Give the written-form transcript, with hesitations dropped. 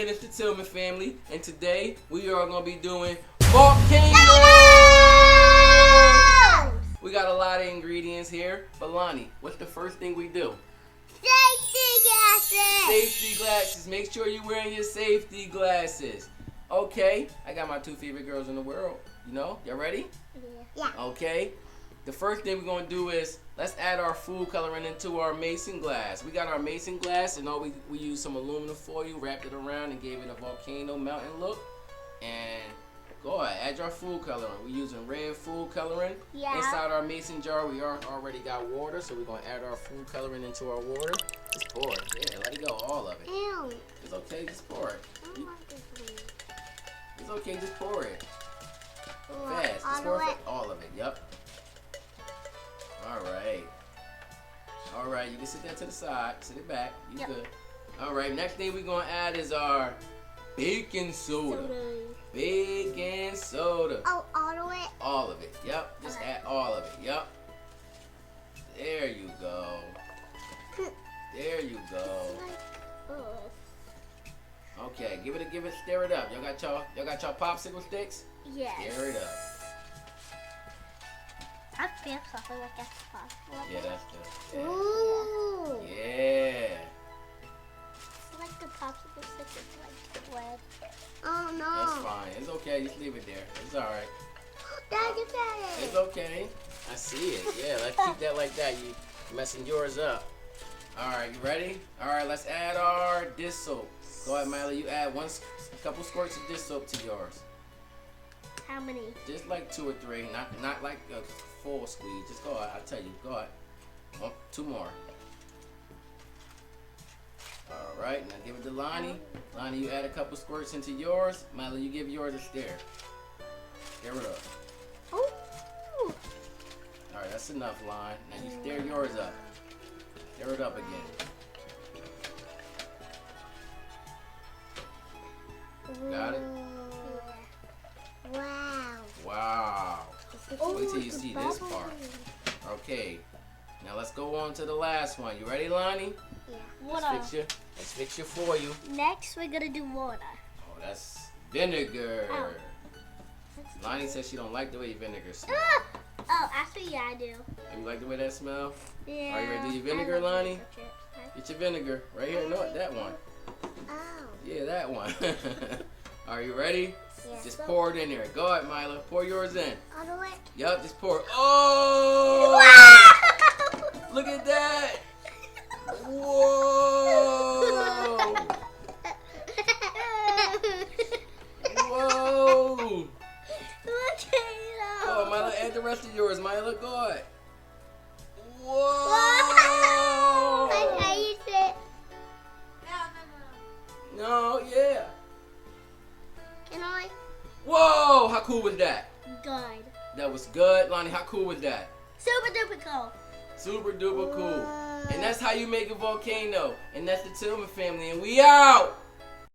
again, it's the Tillman family, and today we are going to be doing volcanoes! We got a lot of ingredients here, but Lonnie, what's the first thing we do? Safety glasses! Safety glasses. Make sure you're wearing your safety glasses. Okay, I got my two favorite girls in the world. You know, y'all ready? Yeah. Okay. The first thing we're going to do is, let's add our food coloring into our mason glass. We got our mason glass, and we used some aluminum foil, wrapped it around, and gave it a volcano mountain look. And go ahead, add your food coloring. We're using red food coloring. Yeah. Inside our mason jar, we already got water, so we're going to add our food coloring into our water. Just pour it. Yeah, let it go, all of it. Ew. It's okay, just pour it. I don't want this one. It's okay, just pour it. What, Fast. Just all pour of it. it? All of it, yep. All right, you can sit that to the side. Sit it back. You Yep. good. All right, next thing we're going to add is our baking soda. Baking soda. Oh, all of it? All of it, yep. Just Okay. add all of it, yep. There you go. There you go. Okay, give it, stir it up. Y'all got y'all popsicle sticks? Yes. Stir it up. I feel something like that's possible. Yeah, that's good. Yeah. Ooh. Yeah. It's like the popsicle stick is like red. Oh no. That's fine. It's okay. Just leave it there. It's all right. Dad, you got it. It's okay. I see it. Yeah, let's keep that like that. You messing yours up. All right, you ready? All right, let's add our dish soap. Go ahead, Milah. You add a couple squirts of dish soap to yours. How many? Just like 2 or 3. Not like a full squeeze. Just go ahead. I'll tell you. Go ahead. 2 more. All right, now give it to Lonnie. Lonnie, you add a couple squirts into yours. Milah, you give yours a stir. Stir it up. Ooh. All right, that's enough, Lon. Now you stir yours up. Stir it up again. Got it? Wow. Wow. Oh, Wait till you see this part. Okay. Now let's go on to the last one. You ready, Lonnie? Yeah. Let's fix your for you. Next, we're gonna do water. Oh, that's vinegar. Oh. Lonnie says she don't like the way vinegar smells. Oh, actually, yeah, I do. You like the way that smells? Yeah. Are you ready to do your vinegar, I love Lonnie? potato chips. Get your vinegar right here. No, that one. Oh. Yeah, that one. Are you ready? Yeah. Just pour it in there. Go ahead, Milah. Pour yours in. All the way. Yup, just pour it. Oh! Wow! Look at that! Whoa! Whoa! Oh, Milah, add the rest of yours. Milah, go ahead. Whoa! I hate it. No, yeah. Can I? Whoa! How cool was that? Good. That was good. Lonnie, how cool was that? Super duper cool. Super duper cool. And that's how you make a volcano. And that's the Tillman family. And we out!